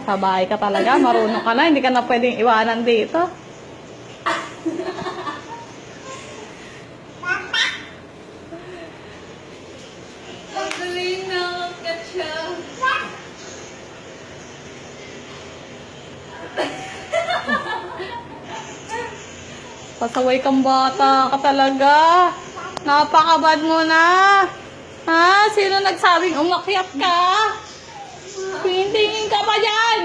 sa bahay ka talaga. Marunong ka na. Hindi ka na pwedeng iwanan dito. Ang galing na angkat siya. Pasaway kang bata ka talaga. Napakabad mo na. Ha? Sino nagsabing umakyat ka? Tingin ka pa dyan.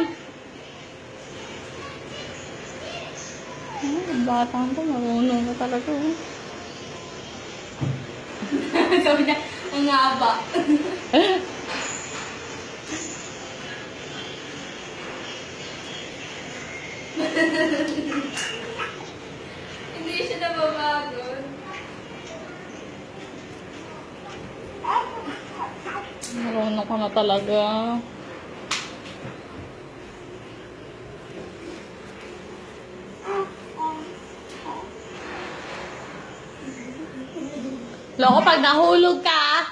Ang bata ko, marunong ka talaga. Sabi niya, ang haba. Hindi siya nababago. Marunong ka na talaga. Loko, pag nahulog ka,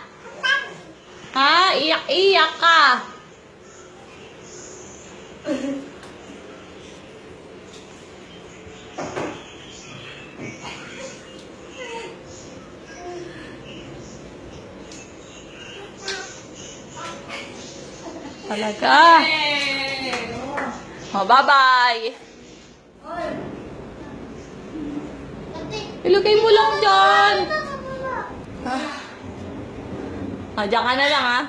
ha? Iyak-iyak ka. Talaga. Hey! Oh, bye-bye. Ilagay mo lang dyan. Ah, dyan ka na lang, ha?